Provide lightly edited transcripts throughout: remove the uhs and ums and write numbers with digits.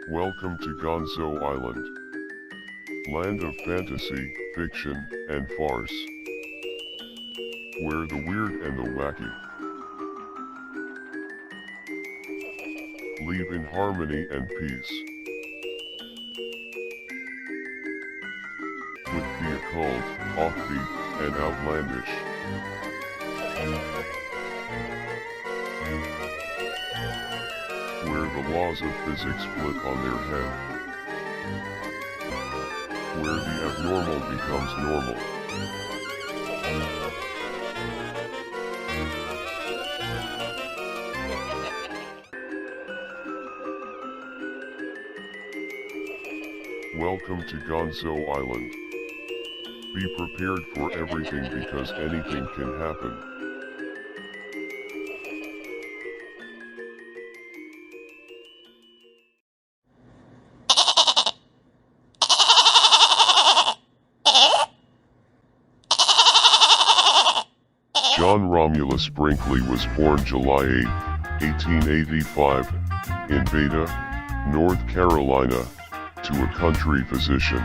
Welcome to Gonzo Island, land of fantasy, fiction, and farce, where the weird and the wacky live in harmony and peace, with the occult, offbeat, and outlandish. Where the laws of physics flip on their head. Where the abnormal becomes normal. Welcome to Gonzo Island. Be prepared for everything because anything can happen. John Romulus Brinkley was born July 8, 1885, in Beta, North Carolina, to a country physician.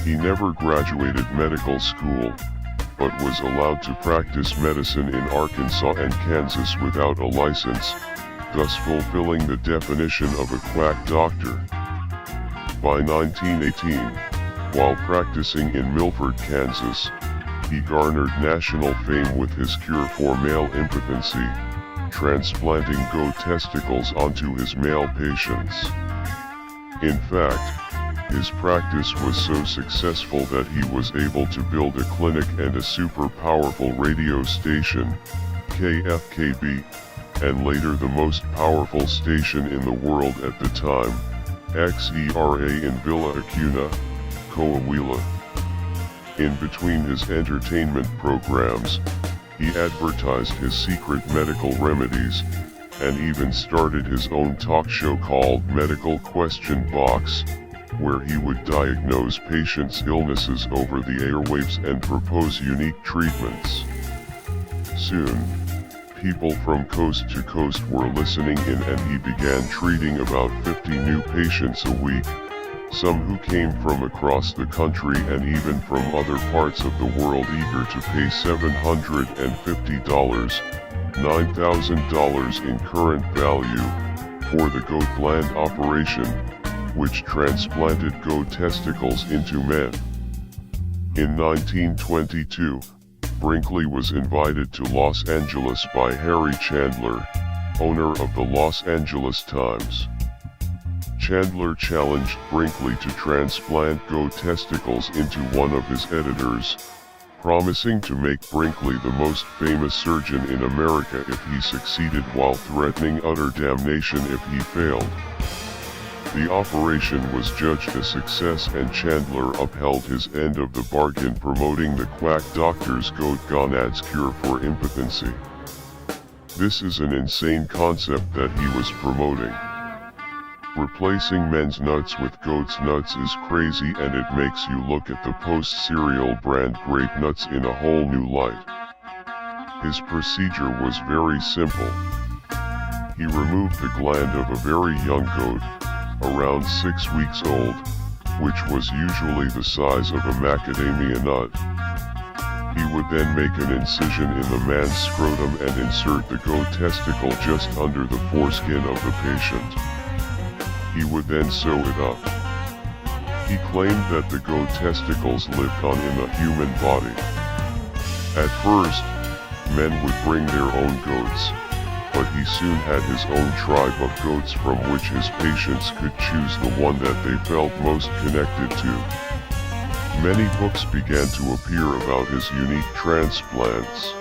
He never graduated medical school, but was allowed to practice medicine in Arkansas and Kansas without a license, thus fulfilling the definition of a quack doctor. By 1918, while practicing in Milford, Kansas, he garnered national fame with his cure for male impotency, transplanting goat testicles onto his male patients. In fact, his practice was so successful that he was able to build a clinic and a super powerful radio station, KFKB, and later the most powerful station in the world at the time, XERA in Villa Acuna, Coahuila. In between his entertainment programs, he advertised his secret medical remedies, and even started his own talk show called Medical Question Box, where he would diagnose patients' illnesses over the airwaves and propose unique treatments. Soon, people from coast to coast were listening in and he began treating about 50 new patients a week, some who came from across the country and even from other parts of the world eager to pay $750, $9,000 in current value, for the goat gland operation, which transplanted goat testicles into men. In 1922, Brinkley was invited to Los Angeles by Harry Chandler, owner of the Los Angeles Times. Chandler challenged Brinkley to transplant goat testicles into one of his editors, promising to make Brinkley the most famous surgeon in America if he succeeded while threatening utter damnation if he failed. The operation was judged a success and Chandler upheld his end of the bargain, promoting the quack doctor's goat gonads cure for impotency. This is an insane concept that he was promoting. Replacing men's nuts with goat's nuts is crazy and it makes you look at the post-cereal brand grape nuts in a whole new light. His procedure was very simple. He removed the gland of a very young goat, around 6 weeks old, which was usually the size of a macadamia nut. He would then make an incision in the man's scrotum and insert the goat testicle just under the foreskin of the patient. He would then sew it up. He claimed that the goat testicles lived on in the human body. At first, men would bring their own goats, but he soon had his own tribe of goats from which his patients could choose the one that they felt most connected to. Many books began to appear about his unique transplants.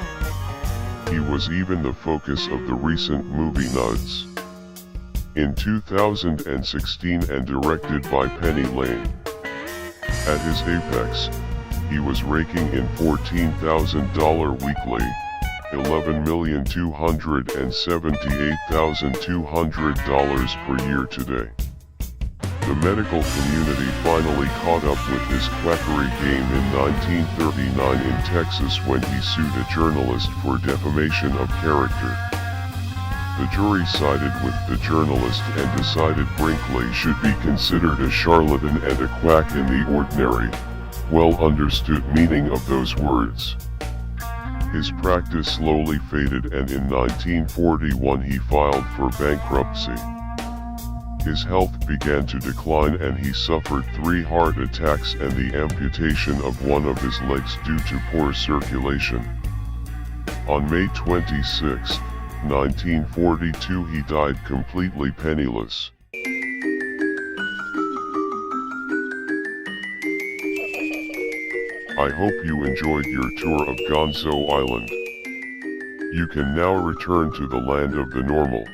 He was even the focus of the recent movie Nuts, in 2016 and directed by Penny Lane. At his apex, he was raking in $14,000 weekly, $11,278,200 per year today. The medical community finally caught up with his quackery game in 1939 in Texas when he sued a journalist for defamation of character. The jury sided with the journalist and decided Brinkley should be considered a charlatan and a quack in the ordinary, well-understood meaning of those words. His practice slowly faded, and in 1941 he filed for bankruptcy. His health began to decline and he suffered 3 heart attacks and the amputation of one of his legs due to poor circulation. On May 26, 1942 he died completely penniless. I hope you enjoyed your tour of Gonzo Island. You can now return to the land of the normal.